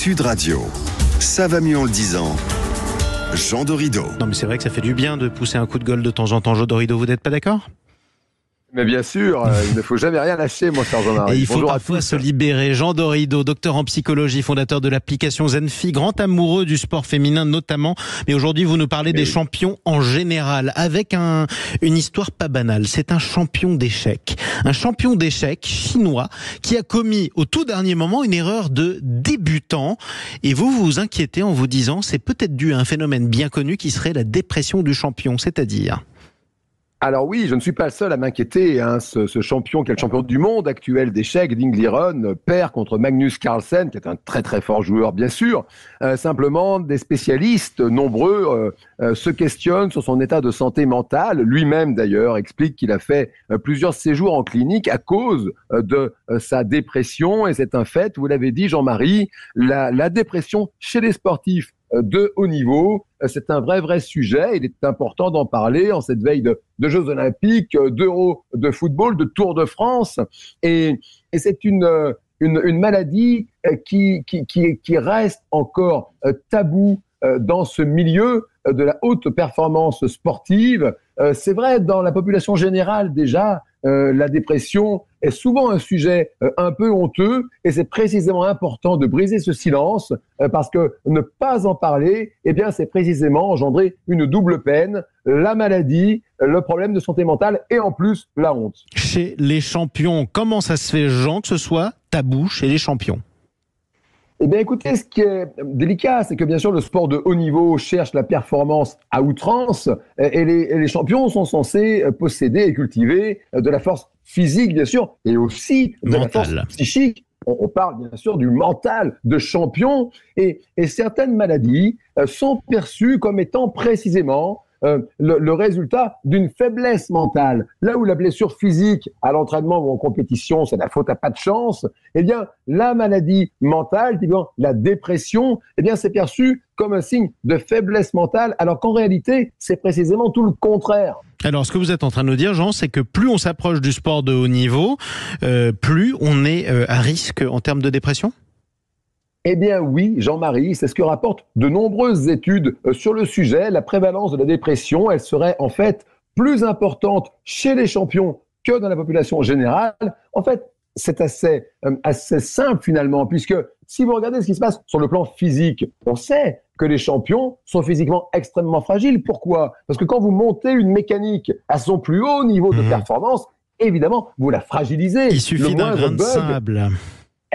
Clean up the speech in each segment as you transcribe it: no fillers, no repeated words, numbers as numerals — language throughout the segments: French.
Sud Radio. Ça va mieux en le disant. Jean Dorido. Non mais c'est vrai que ça fait du bien de pousser un coup de gueule de temps en temps. Jean Dorido, vous n'êtes pas d'accord ? Mais bien sûr, il ne faut jamais rien lâcher, mon cher Jean-Marie. Et il faut parfois se libérer. Jean Dorido, docteur en psychologie, fondateur de l'application Zenfi, grand amoureux du sport féminin notamment. Mais aujourd'hui, vous nous parlez des champions en général, avec une histoire pas banale. C'est un champion d'échecs. Un champion d'échecs chinois qui a commis au tout dernier moment une erreur de débutant. Et vous vous inquiétez en vous disant, c'est peut-être dû à un phénomène bien connu qui serait la dépression du champion, c'est-à-dire... Alors oui, je ne suis pas le seul à m'inquiéter. Ce champion, qui est le champion du monde actuel d'échecs, Ding Liren, perd contre Magnus Carlsen, qui est un très très fort joueur, bien sûr. Simplement, des spécialistes nombreux se questionnent sur son état de santé mentale. Lui-même, d'ailleurs, explique qu'il a fait plusieurs séjours en clinique à cause de sa dépression. Et c'est un fait, vous l'avez dit, Jean-Marie, la dépression chez les sportifs de haut niveau, c'est un vrai sujet. Il est important d'en parler en cette veille de Jeux Olympiques, d'Euro de football, de Tour de France. Et c'est une maladie qui reste encore tabou dans ce milieu de la haute performance sportive. C'est vrai, dans la population générale déjà, la dépression est souvent un sujet un peu honteux, et c'est précisément important de briser ce silence, parce que ne pas en parler, eh bien, c'est précisément engendrer une double peine, la maladie, le problème de santé mentale et en plus la honte. Chez les champions, comment ça se fait, Jean, que ce soit tabou chez les champions ? Eh bien, écoutez, ce qui est délicat, c'est que bien sûr, le sport de haut niveau cherche la performance à outrance, et les champions sont censés posséder et cultiver de la force physique, bien sûr, et aussi de la force psychique. On parle bien sûr du mental de champion, et certaines maladies sont perçues comme étant précisément le résultat d'une faiblesse mentale. Là où la blessure physique à l'entraînement ou en compétition, c'est la faute à pas de chance, eh bien, la maladie mentale, la dépression, eh bien, c'est perçu comme un signe de faiblesse mentale, alors qu'en réalité, c'est précisément tout le contraire. Alors, ce que vous êtes en train de nous dire, Jean, c'est que plus on s'approche du sport de haut niveau, plus on est à risque en termes de dépression ? Eh bien oui, Jean-Marie, c'est ce que rapportent de nombreuses études sur le sujet. La prévalence de la dépression, elle serait en fait plus importante chez les champions que dans la population générale. En fait, c'est assez simple finalement, puisque si vous regardez ce qui se passe sur le plan physique, on sait que les champions sont physiquement extrêmement fragiles. Pourquoi ? Parce que quand vous montez une mécanique à son plus haut niveau de performance, évidemment, vous la fragilisez. Il suffit d'un grain de sable.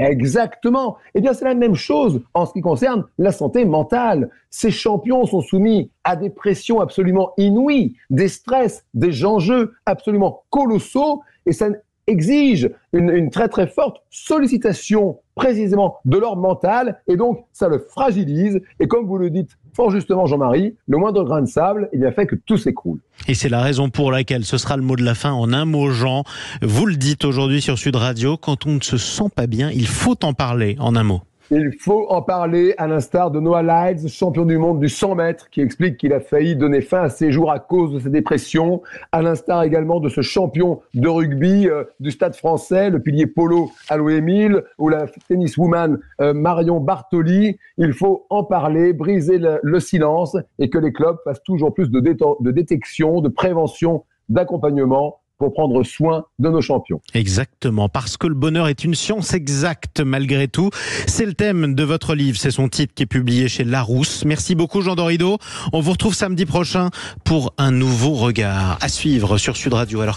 Exactement. Eh bien, c'est la même chose en ce qui concerne la santé mentale. Ces champions sont soumis à des pressions absolument inouïes, des stress, des enjeux absolument colossaux, et ça exige une très très forte sollicitation précisément de leur mental, et donc ça le fragilise. Et comme vous le dites fort justement, Jean-Marie, le moindre grain de sable, il a fait que tout s'écroule. Et c'est la raison pour laquelle, ce sera le mot de la fin en un mot, Jean, vous le dites aujourd'hui sur Sud Radio, quand on ne se sent pas bien, il faut en parler en un mot. Il faut en parler, à l'instar de Noah Lyles, champion du monde du 100 mètres, qui explique qu'il a failli donner fin à ses jours à cause de sa dépression. À l'instar également de ce champion de rugby du Stade français, le pilier polo Aloé Emile, ou la tenniswoman Marion Bartoli. Il faut en parler, briser le silence, et que les clubs fassent toujours plus de détection, de prévention, d'accompagnement, pour prendre soin de nos champions. Exactement, parce que le bonheur est une science exacte malgré tout. C'est le thème de votre livre, c'est son titre qui est publié chez Larousse. Merci beaucoup Jean Dorido. On vous retrouve samedi prochain pour un nouveau regard à suivre sur Sud Radio. Alors